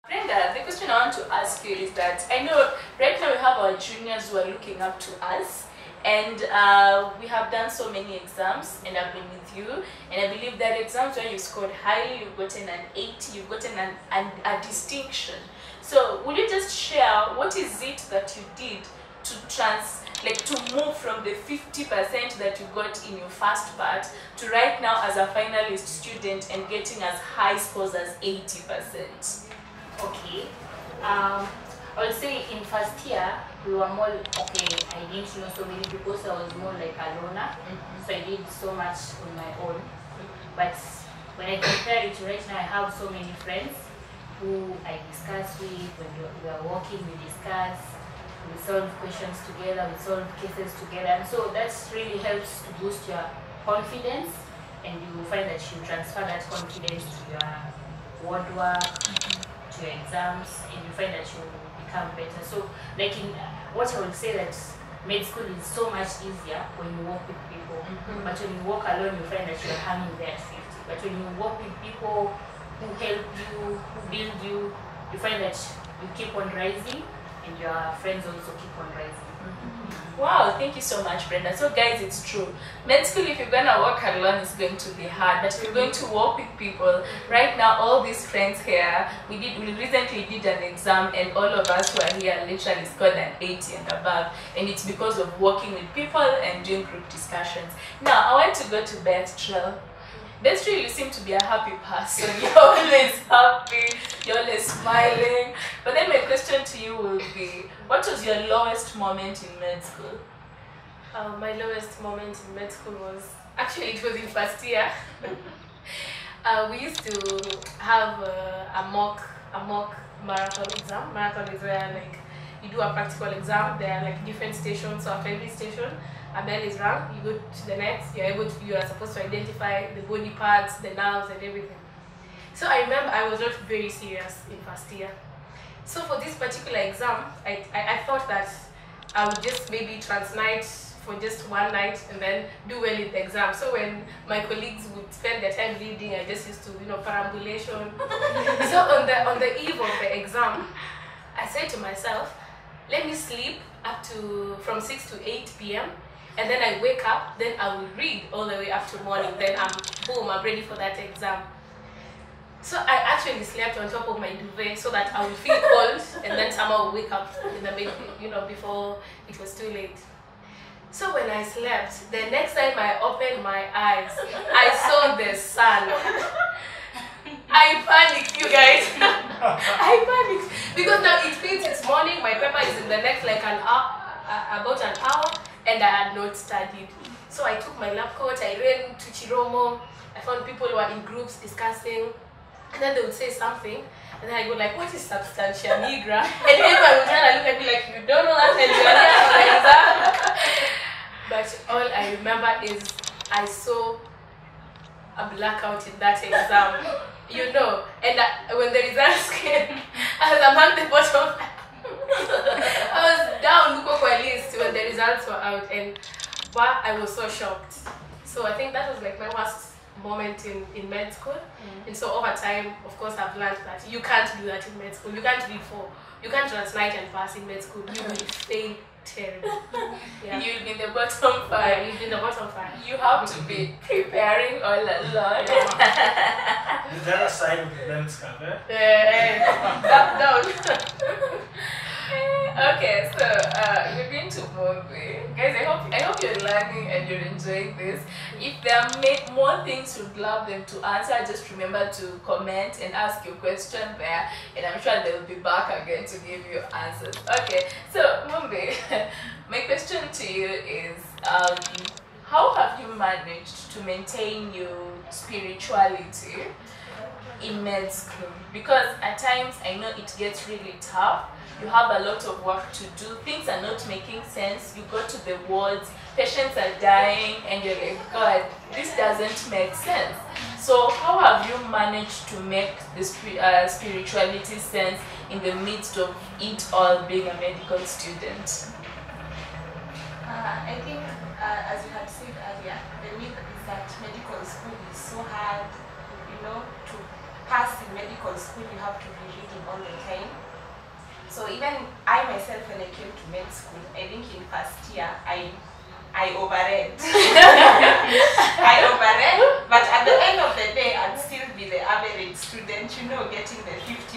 Brenda, the question I want to ask you is that I know right now we have our juniors who are looking up to us, and we have done so many exams, and I've been with you, and I believe that exams where you scored highly, you've gotten an 80, you've gotten a distinction. So would you just share what is it that you did to move from the 50% that you got in your first part to right now as a finalist student and getting as high scores as 80%? Okay. I would say in first year we were more okay. I didn't know so many people, so I was more like a loner. So I did so much on my own. But when I compare it to right now, I have so many friends who I discuss with. When we are walking, we discuss. We solve questions together. We solve cases together. And so that really helps to boost your confidence, and you will find that you transfer that confidence to your word work, to your exams, and you find that you become better. So like in what I would say that med school is so much easier when you work with people. But when you work alone, you find that you're hanging there at 50. But when you work with people who help you, who build you, you find that you keep on rising, and your friends also keep on rising. Wow, thank you so much, Brenda. So guys, it's true. Med school, if you're gonna work alone, it's going to be hard. But if you're going to work with people, right now, all these friends here, we recently did an exam, and all of us who are here literally scored an 80 and above. And it's because of working with people and doing group discussions. Now, I want to go to Bestrel. Bestrel, you seem to be a happy person. You're always happy, you're always smiling. But then my question to you will be, what was your lowest moment in med school? My lowest moment in med school was, actually it was in first year. We used to have a mock marathon exam. Marathon is where like you do a practical exam. There are like different stations, so after every station a bell is rung, you go to the next, you are supposed to identify the body parts, the nerves and everything. So I remember I was not very serious in first year. So for this particular exam, I thought that I would just maybe transnight for just one night and then do well in the exam. So when my colleagues would spend their time reading, I just used to, perambulation. So on the eve of the exam, I said to myself, let me sleep from 6 to 8 p.m. and then I wake up, then I will read all the way up to morning. Then I'm ready for that exam. So I actually slept on top of my duvet so that I would feel cold and then somehow wake up in the middle, before it was too late. So when I slept, the next time I opened my eyes, I saw the sun. I panicked, you guys. I panicked because now it means it's morning, my paper is in the next like an hour, about an hour, and I had not studied. So I took my lab coat, I ran to Chiromo, I found people who were in groups discussing, and then they would say something, and then I go like, what is substantia nigra? And everyone would try to look at me like, you don't know that, and you are here for the exam. But all I remember is I saw a blackout in that exam, and when the results came, I was among the bottom. I was down Luko list when the results were out, and I was so shocked. So I think that was like my worst moment in med school. And so over time, of course, I've learned that you can't do that in med school. You can't read you can't transnight and pass in med school. You will fail terribly. Yeah. You'll be in the bottom 5. Yeah, you'll be in the bottom 5. You have to be preparing all along. Is that a side of the lens cover? Down. Okay, so we're going to move in. Guys, I hope you're learning and you're enjoying this. If there are more things you'd love them to answer, just remember to comment and ask your question there, and I'm sure they'll be back again to give you answers. Okay, so Mumbi, my question to you is, how have you managed to maintain your spirituality in med school? Because at times I know it gets really tough. You have a lot of work to do, things are not making sense, you go to the wards, patients are dying, and you're like, God, this doesn't make sense. So how have you managed to make the spirituality sense in the midst of it all being a medical student? I think, as you had said earlier, the myth is that medical school is so hard, to pass in medical school, you have to be reading all the time. So even I myself, when I came to med school, I think in first year, I overread. I overread, but at the end of the day, I'd still be the average student, you know, getting the 50%,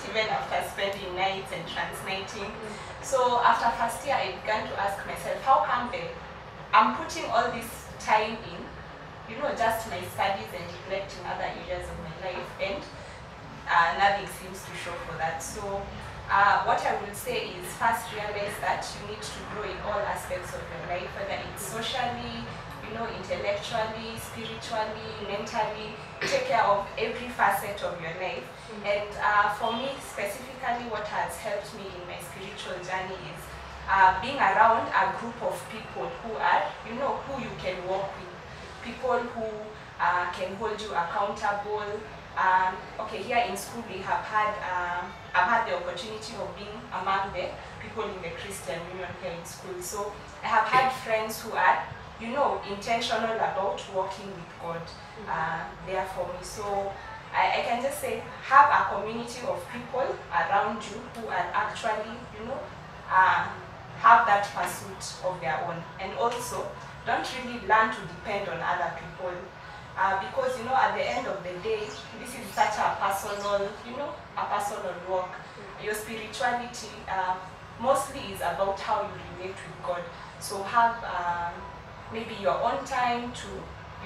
even after spending nights and translating. So after first year, I began to ask myself, how come I'm putting all this time in, you know, just my studies and neglecting other areas of my life, and nothing seems to show for that. So what I will say is, first realize that you need to grow in all aspects of your life, whether it's socially, you know, intellectually, spiritually, mentally. Take care of every facet of your life. And for me specifically, what has helped me in my spiritual journey is being around a group of people who are, you know, who you can walk with. People who can hold you accountable. Okay, here in school we have had, I've had the opportunity of being among the people in the Christian Union here in school. So I have had friends who are, you know, intentional about working with God there for me. So I can just say, have a community of people around you who are actually, you know, have that pursuit of their own. And also, don't really learn to depend on other people. Because, you know, at the end of the day, this is such a personal, you know, a personal walk. Your spirituality mostly is about how you relate with God. So have maybe your own time to,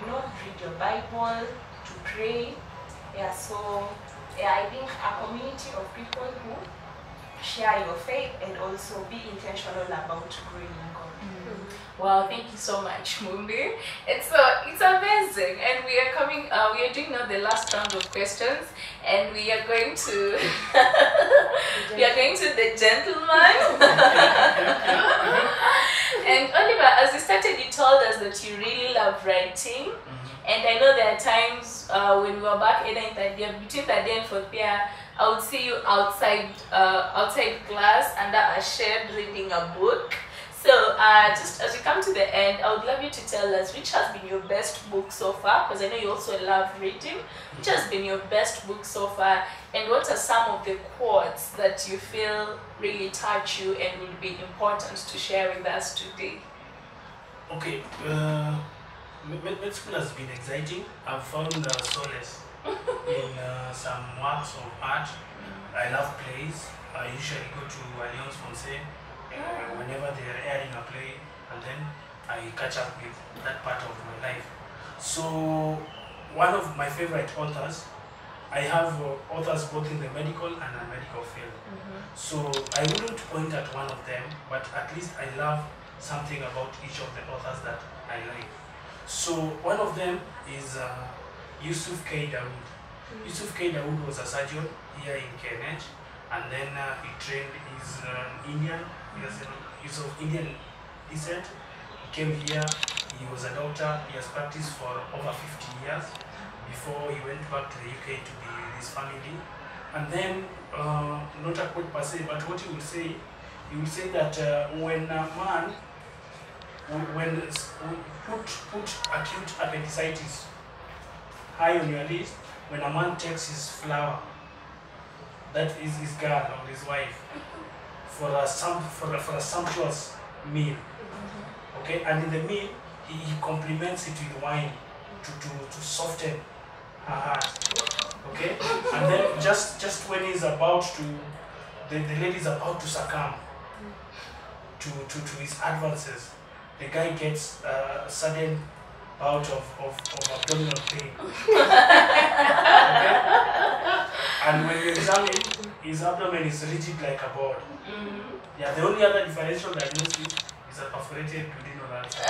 you know, read your Bible, to pray. Yeah, so yeah, I think a community of people who share your faith and also be intentional about growing in God. Wow, thank you so much, Mumbi. It's amazing, and we are doing now the last round of questions, and we are going to the gentleman. And Oliver, as you started, you told us that you really love writing, and I know there are times when we were back either in third year, between third year and fourth year, I would see you outside class under a shed reading a book. So just as we come to the end, I would love you to tell us which has been your best book so far, because I know you also love reading. Which has been your best book so far, and what are some of the quotes that you feel really touch you and will be important to share with us today? Okay, med school has been exciting. I've found solace in some works of art. I love plays. I usually go to Alliance Francais whenever they are airing a play, and then I catch up with that part of my life. So one of my favorite authors, I have authors both in the medical and non-medical field. So I wouldn't point at one of them, but at least I love something about each of the authors that I like. So one of them is Yusuf K. Dawood. Yusuf K. Dawood was a surgeon here in KNH, and then he trained, he's Indian, he's of Indian descent. He came here, he was a doctor, he has practiced for over 50 years before he went back to the UK to be with his family. And then, not a quote per se, but what he will say that when a man, when put acute appendicitis high on your list, when a man takes his flower, that is his girl or his wife, for a sumptuous meal. Okay, and in the meal he complements it with wine to soften her heart. Okay, and then just when he's about to, the lady is about to succumb to his advances, the guy gets a sudden bout of abdominal pain. Okay? And when you examine, his abdomen is rigid like a board. Yeah, the only other differential diagnosis is a perforated duodenal ulcer.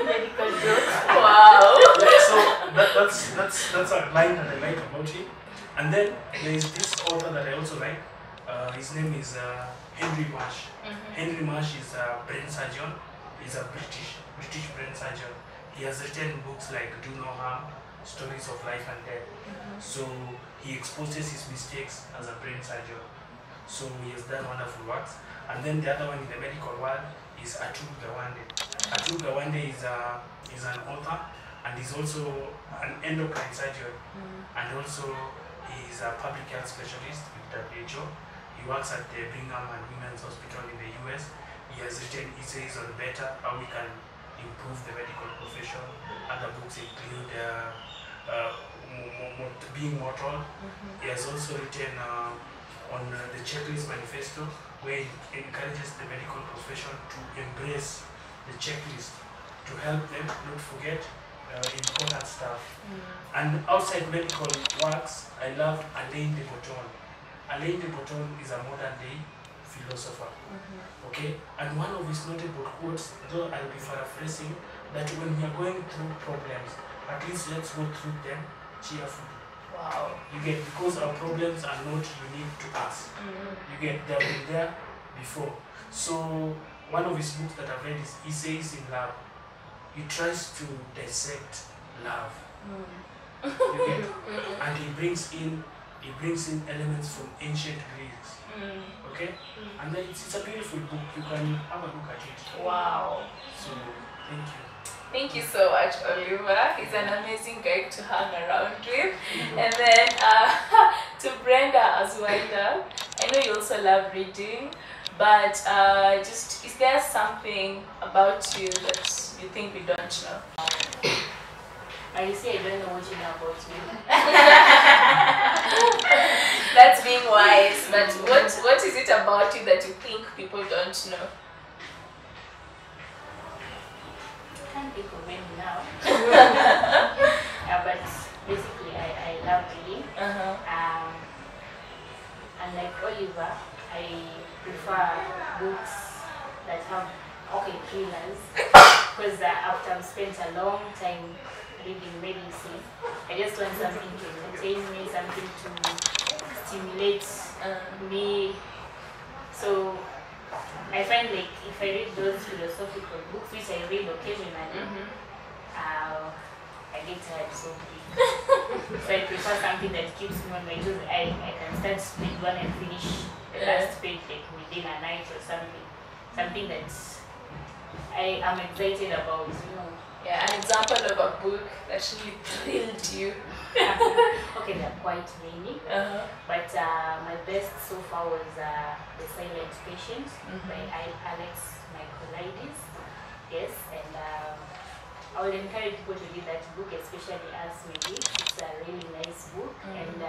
Medical joke. Wow. Yeah, so that's a line that I like about him. And then there is this author that I also like. His name is Henry Marsh. Henry Marsh is a brain surgeon. He's a British brain surgeon. He has written books like Do No Harm, Stories of Life and Death. So he exposes his mistakes as a brain surgeon. So he has done wonderful works. And then the other one in the medical world is Atul Gawande. Atul Gawande is an author, and he's also an endocrine surgeon, and also he's a public health specialist with WHO. He works at the Brigham and Women's Hospital in the US. He has written essays on better, how we can improve the medical profession. Other books include Being Mortal. He has also written on the Checklist Manifesto, where he encourages the medical profession to embrace the checklist to help them not forget important stuff. And outside medical works, I love Alain de Botton. Alain de Botton is a modern day philosopher. Okay? And one of his notable quotes, though I'll be paraphrasing, that when we are going through problems, at least let's go through them cheerfully. Wow. You get, because our problems are not unique to us. You get, they've been there before. So one of his books that I've read is Essays in Love. He tries to dissect love. You get, and he brings in elements from ancient Greece. Okay? And then it's a beautiful book. You can have a look at it. Wow. So thank you. Thank you so much, Oliver. He's an amazing guy to hang around with. And then to Brenda as well. I know you also love reading, but just is there something about you that you think we don't know? I say I don't know what you know about me. That's being wise. But what is it about you that you think people don't know? I can't think of any now. But basically, I love reading. And like Oliver, I prefer books that have thrillers, because after I've spent a long time reading medicine, I just want something to entertain me, something to stimulate me. So I find like if I read those philosophical books, which I read occasionally, I get tired so quick. So I prefer something that keeps me on my toes. I can start page one and finish the last page like within a night or something. Something that I am excited about, you know. Yeah, an example of a book that really thrilled you. Okay, there are quite many, but my best so far was The Silent Patient by Alex Michaelides. Yes, and I would encourage people to read that book, especially as medics. It's a really nice book, and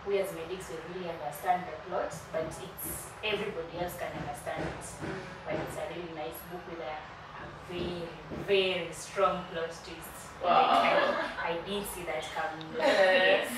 we as medics will really understand the plot, but it's everybody else can understand it. But it's a really nice book with a very, very strong plot twist. Wow. I didn't see that coming. Yes.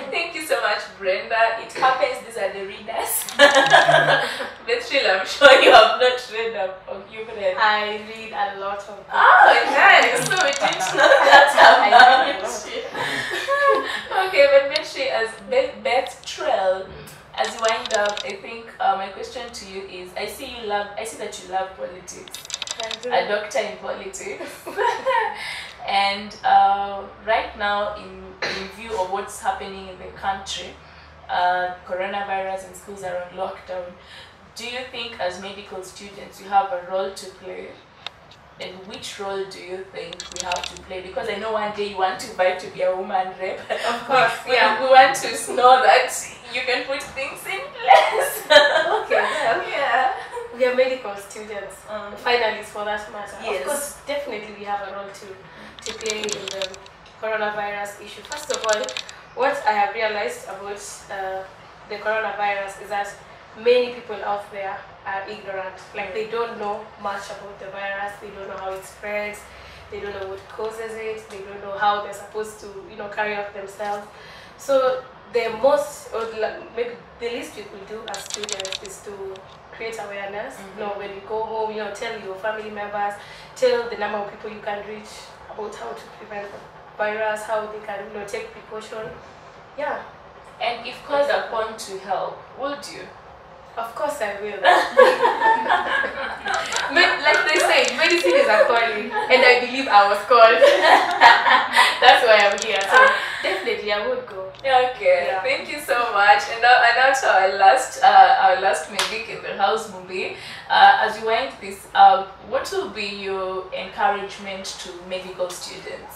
Thank you so much, Brenda. It happens these are the readers. Betril, I'm sure you have not read up of you've read. I read a lot of books. Oh, nice. So we didn't know that about you. Okay, but Betril, as Beth Trell, as you wind up, I think my question to you is: I see that you love politics. A doctor in politics. And right now, in view of what's happening in the country, coronavirus and schools are on lockdown, do you think as medical students you have a role to play? And which role do you think we have to play? Because I know one day you want to fight to be a woman rep. Of course, we want to know that you can put things in place. Okay, well, yeah. we are medical students, finalists for that matter. Yes. Of course, definitely we have a role to play in the coronavirus issue. First of all, what I have realized about the coronavirus is that many people out there are ignorant. Like, they don't know much about the virus, they don't know how it spreads, they don't know what causes it, they don't know how they're supposed to, carry out themselves. So the most, or maybe the least we could do as students is to create awareness. When you go home, tell your family members, tell the number of people you can reach about how to prevent the virus, how they can, take precaution. Yeah. And if called upon to help, would you? Of course I will. Like they say, medicine is a calling, and I believe I was called. That's why I'm here. So definitely I would go. Okay, Yeah. Thank you so much. And now to our last medic in the house, movie. As you wind this out, what will be your encouragement to medical students?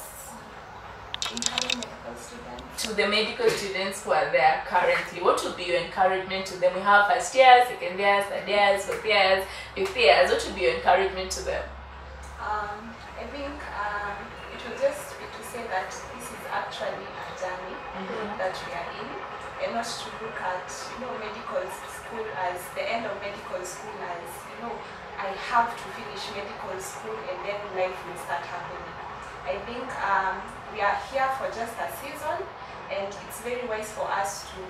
incoming medical students. To the medical students who are there currently, what would be your encouragement to them? We have first years, second years, third years, fourth years, fifth years. What would be your encouragement to them? I think it will just be to say that this is actually a journey that we are in, and not to look at medical school as the end of medical school as I have to finish medical school and then life will start happening. I think we are here for just a season, and it's very wise for us to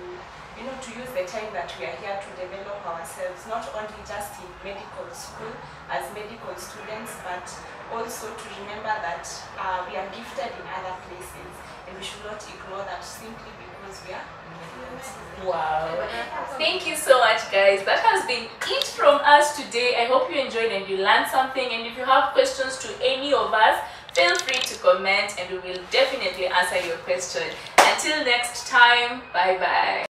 to use the time that we are here to develop ourselves, not only just in medical school as medical students, but also to remember that we are gifted in other places, and we should not ignore that simply because we are in medical school. Wow. Thank you so much, guys. That has been it from us today. I hope you enjoyed and you learned something, and if you have questions to any of us, feel free to comment and we will definitely answer your question. Until next time, bye bye.